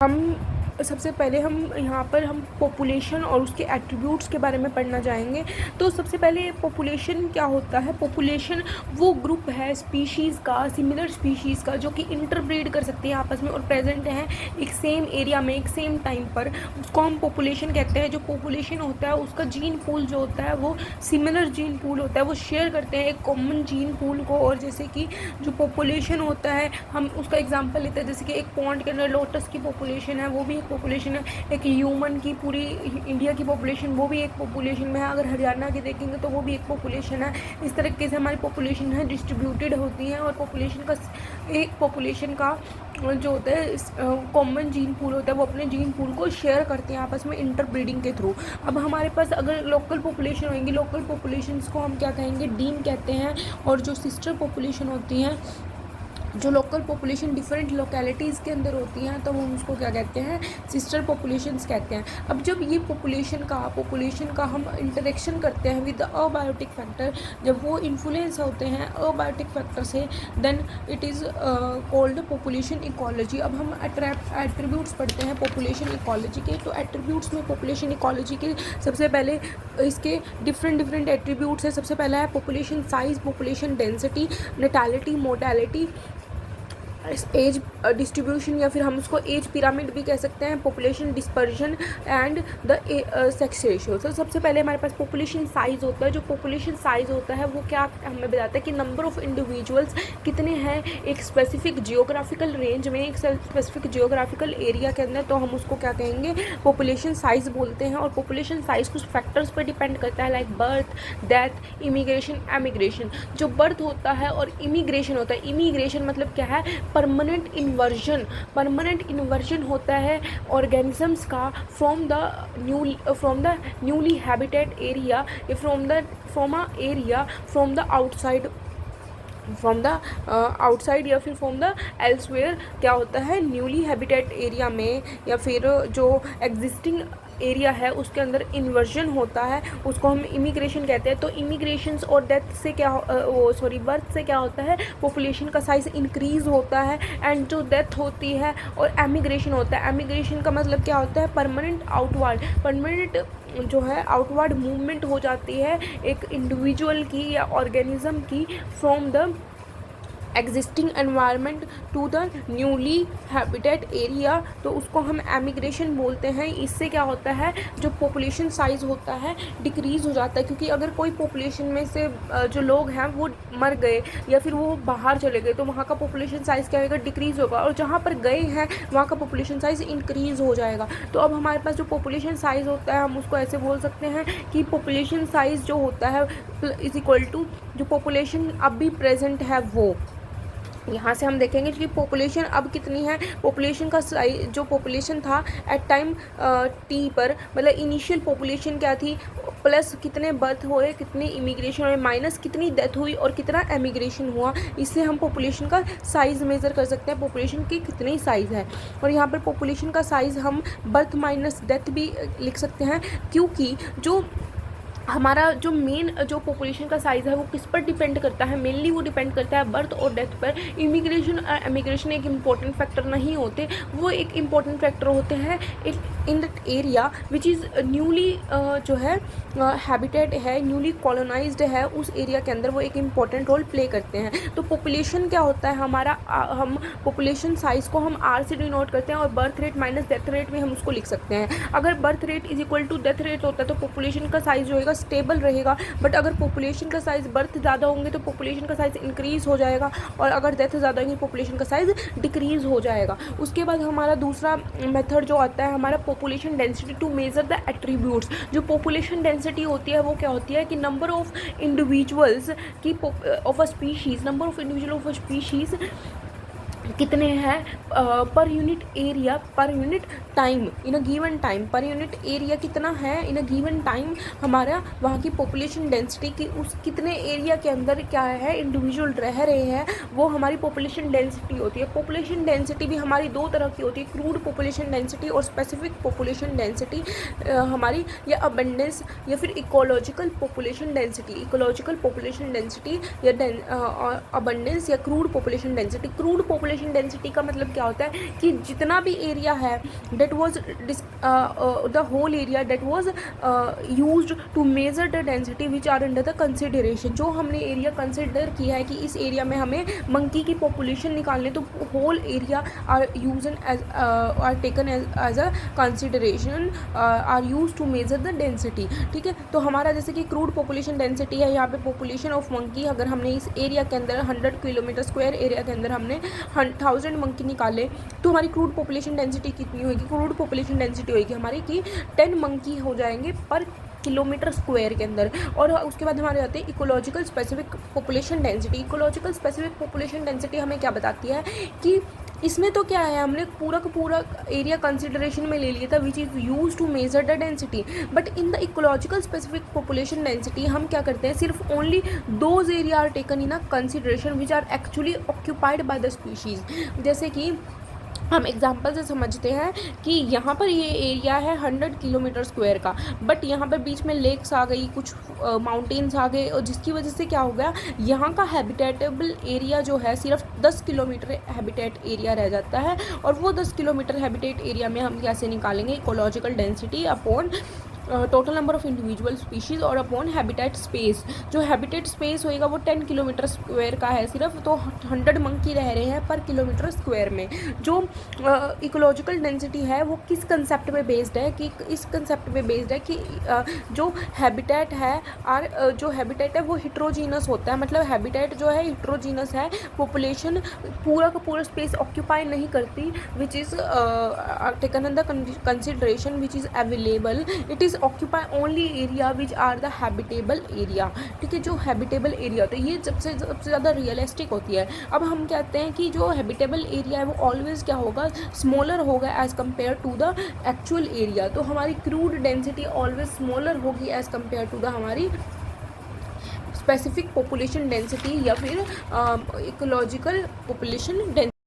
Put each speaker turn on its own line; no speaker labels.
हम सबसे पहले हम यहाँ पर हम पॉपुलेशन और उसके एट्रीब्यूट्स के बारे में पढ़ना चाहेंगे। तो सबसे पहले पॉपुलेशन क्या होता है? पॉपुलेशन वो ग्रुप है स्पीशीज़ का, सिमिलर स्पीशीज़ का, जो कि इंटरब्रीड कर सकती हैं आपस में और प्रेजेंट हैं एक सेम एरिया में एक सेम टाइम पर। उसको हम पॉपुलेशन कहते हैं। जो पॉपुलेशन होता है उसका जीन पूल जो होता है वो सिमिलर जीन पूल होता है, वो शेयर करते हैं एक कॉमन जीन पूल को। और जैसे कि जो पॉपुलेशन होता है हम उसका एग्जांपल लेते हैं, जैसे कि एक पॉन्ड के अंदर लोटस की पॉपुलेशन है, वो भी एक पॉपुलेशन है। एक ह्यूमन की पूरी इंडिया की पॉपुलेशन वो भी एक पॉपुलेशन में है। अगर हरियाणा की देखेंगे तो वो भी एक पॉपुलेशन है। इस तरीके से हमारी पॉपुलेशन है डिस्ट्रीब्यूटेड होती हैं। और पॉपुलेशन का जो होता है कॉमन जीन पूल होता है, वो अपने जीन पूल को शेयर करते हैं आपस में इंटरब्रीडिंग के थ्रू। अब हमारे पास अगर लोकल पॉपुलेशन होंगी, लोकल पॉपुलेशंस को हम क्या कहेंगे? डीन कहते हैं। और जो सिस्टर पॉपुलेशन होती हैं, जो लोकल पॉपुलेशन डिफरेंट लोकेलिटीज़ के अंदर होती हैं, तो हम उसको क्या कहते हैं? सिस्टर पॉपुलेशंस कहते हैं। अब जब ये पॉपुलेशन का हम इंटरेक्शन करते हैं विद अबायोटिक फैक्टर, जब वो इन्फ्लुएंस होते हैं अबायोटिक फैक्टर से, then it is called population ecology. अब हम एट्रीब्यूट्स पढ़ते हैं पॉपुलेशन इकोलॉजी के। तो एट्रीब्यूट्स में पॉपुलेशन इकोलॉजी के सबसे पहले इसके डिफरेंट एट्रीब्यूट्स हैं। सबसे पहला है population size, population density, natality, mortality, age distribution, या फिर हम उसको एज पिरामिड भी कह सकते हैं, population dispersion and the sex ratio. तो सबसे पहले हमारे पास पॉपुलेशन साइज़ होता है। जो पॉपुलेशन साइज़ होता है वो क्या हमें बताता है कि नंबर ऑफ़ इंडिविजुअल्स कितने हैं एक स्पेसिफिक जियोग्राफिकल रेंज में, एक स्पेसिफिक जियोग्राफिकल एरिया के अंदर, तो हम उसको क्या कहेंगे? पॉपुलेशन साइज़ बोलते हैं। और पॉपुलेशन साइज़ कुछ फैक्टर्स पर डिपेंड करता है, like birth, death, immigration, emigration. जो बर्थ होता है और इमिग्रेशन होता है, इमिग्रेशन मतलब क्या है? परमानेंट इन्वर्जन होता है ऑर्गेनिजम्स का from the newly habitat area, from the outside या फिर फ्रॉम द एल्सवेयर। क्या होता है? न्यूली हैबिटेट एरिया में या फिर जो एग्जिस्टिंग एरिया है उसके अंदर इन्वर्जन होता है, उसको हम इमिग्रेशन कहते हैं। तो इमिग्रेशंस और डेथ से बर्थ से क्या होता है? पॉपुलेशन का साइज़ इंक्रीज़ होता है। एंड जो डेथ होती है और एमिग्रेशन होता है, एमिग्रेशन का मतलब क्या होता है? परमानेंट जो है आउटवर्ड मूवमेंट हो जाती है एक इंडिविजुअल की या ऑर्गेनिज्म की from the existing environment to the newly habitat area, तो उसको हम एमिग्रेशन बोलते हैं। इससे क्या होता है? जो पॉपुलेशन साइज़ होता है डिक्रीज़ हो जाता है, क्योंकि अगर कोई पॉपुलेशन में से जो लोग हैं वो मर गए या फिर वो बाहर चले गए, तो वहाँ का पॉपुलेशन साइज़ क्या होगा? डिक्रीज़ होगा। और जहाँ पर गए हैं वहाँ का पॉपुलेशन साइज़ इंक्रीज़ हो जाएगा। तो अब हमारे पास जो पॉपुलेशन साइज़ होता है हम उसको ऐसे बोल सकते हैं कि पॉपुलेशन साइज़ जो होता है इज़ इक्वल टू जो पॉपुलेशन अब भी प्रेजेंट है वो। यहाँ से हम देखेंगे कि पॉपुलेशन अब कितनी है। पॉपुलेशन का साइज जो पॉपुलेशन था एट टाइम टी पर, मतलब इनिशियल पॉपुलेशन क्या थी, प्लस कितने बर्थ हुए, कितने इमिग्रेशन हुए, माइनस कितनी डेथ हुई और कितना एमिग्रेशन हुआ। इससे हम पॉपुलेशन का साइज़ मेज़र कर सकते हैं पॉपुलेशन की कितनी साइज़ है। और यहाँ पर पॉपुलेशन का साइज़ हम बर्थ माइनस डेथ भी लिख सकते हैं, क्योंकि जो हमारा जो मेन जो पॉपुलेशन का साइज़ है वो किस पर डिपेंड करता है? मेनली वो डिपेंड करता है बर्थ और डेथ पर। इमिग्रेशन और एमिग्रेशन एक इम्पॉर्टेंट फैक्टर नहीं होते, वो एक इम्पॉर्टेंट फैक्टर होते हैं in that area which is newly जो है हैबिटेट है, न्यूली कॉलोनाइज्ड है, उस एरिया के अंदर वो एक इम्पॉर्टेंट रोल प्ले करते हैं। तो पॉपुलेशन क्या होता है हमारा? हम पॉपुलेशन साइज़ को हम आर से डिनोट करते हैं और birth rate minus death rate में हम उसको लिख सकते हैं। अगर birth rate is equal to death rate होता है तो पॉपुलेशन का साइज़ जो होगा स्टेबल रहेगा। बट अगर पॉपुलेशन का साइज़ बर्थ ज़्यादा होंगे तो पॉपुलेशन का साइज़ इंक्रीज़ हो जाएगा, और अगर डेथ ज़्यादा होंगी पॉपुलेशन का साइज़ डिक्रीज़ हो जाएगा। उसके बाद हमारा दूसरा मेथड जो आता है हमारा population density to measure the attributes. जो पॉपुलेशन डेंसिटी होती है वो क्या होती है कि नंबर ऑफ़ इंडिविजुअल्स की of a species, number of individual of a species कितने हैं per unit area, per unit time in a given time. Per unit area कितना है इन अ गिवन टाइम, हमारा वहाँ की पॉपुलेशन डेंसिटी की उस कितने एरिया के अंदर क्या है इंडिविजुअल रह रहे हैं, वो हमारी पॉपुलेशन डेंसिटी होती है। पॉपुलेशन डेंसिटी भी हमारी दो तरह की होती है, क्रूड पॉपुलेशन डेंसिटी और स्पेसिफिक पॉपुलेशन डेंसिटी हमारी, या अबंडेंस या फिर ecological population density. Ecological population density या अबंडेंस या crude population density. Crude population population density का मतलब क्या होता है कि जितना भी एरिया है that was the whole area that was used to measure the density which are under the consideration, जो हमने एरिया कंसिडर किया है कि इस एरिया में हमें मंकी की पॉपुलेशन निकालने, तो whole area are use as are taken as a consideration are use to measure the density. ठीक है, तो हमारा जैसे कि क्रूड पॉपुलेशन डेंसिटी है, यहाँ पे पॉपुलेशन ऑफ मंकी, अगर हमने इस एरिया के अंदर 100 किलोमीटर स्क्वायर एरिया के अंदर हमने 1000 मंकी निकाले तो हमारी क्रूड पॉपुलेशन डेंसिटी कितनी होगी? क्रूड पॉपुलेशन डेंसिटी होगी हमारी कि 10 मंकी हो जाएंगे पर किलोमीटर स्क्वायर के अंदर। और उसके बाद हमारे आते हैं ecological specific population density. Ecological specific population density हमें क्या बताती है कि इसमें तो क्या है, हमने पूरा का पूरा एरिया कंसिडरेशन में ले लिया था which is use to measure the density, but in the ecological specific population density हम क्या करते हैं, सिर्फ only those area are taken in a consideration which are actually occupied by the species. जैसे कि हम एग्जाम्पल से समझते हैं कि यहाँ पर ये एरिया है 100 किलोमीटर स्क्वायर का, बट यहाँ पर बीच में लेक्स आ गई, कुछ माउंटेन्स आ गए, और जिसकी वजह से क्या हो गया, यहाँ का हैबिटेटेबल एरिया जो है सिर्फ 10 किलोमीटर हैबिटेट एरिया रह जाता है। और वो 10 किलोमीटर हैबिटेट एरिया में हम कैसे निकालेंगे ecological density upon total number of individual species और अपॉन हैबिटेट स्पेस। जो हैबिटेट स्पेस होएगा वो 10 किलोमीटर स्क्वायर का है सिर्फ, तो 100 मंकी रह रहे हैं पर किलोमीटर स्क्वायर में। जो इकोलॉजिकल डेंसिटी है वो किस कंसेप्ट पे बेस्ड है कि इस कंसेप्ट पे बेस्ड है कि जो हैबिटेट है जो हैबिटेट है वो हिट्रोजीनस होता है, मतलब हैबिटेट जो है हिट्रोजीनस है, पॉपुलेशन पूरा का पूरा स्पेस ऑक्यूपाई नहीं करती, which is taken in the consideration which is available, it is occupy only area which are the habitable area. ठीक है, जो हैबिटेबल एरिया होता है ये सबसे ज़्यादा रियलिस्टिक होती है। अब हम कहते हैं कि जो हैबिटेबल एरिया है वो ऑलवेज क्या होगा, स्मॉलर होगा as compare to the actual area. तो हमारी क्रूड डेंसिटी ऑलवेज स्मॉलर होगी एज़ कम्पेयर टू द हमारी स्पेसिफिक पॉपुलेशन डेंसिटी या फिर इकोलॉजिकल पॉपुलेशन डेंसिटी।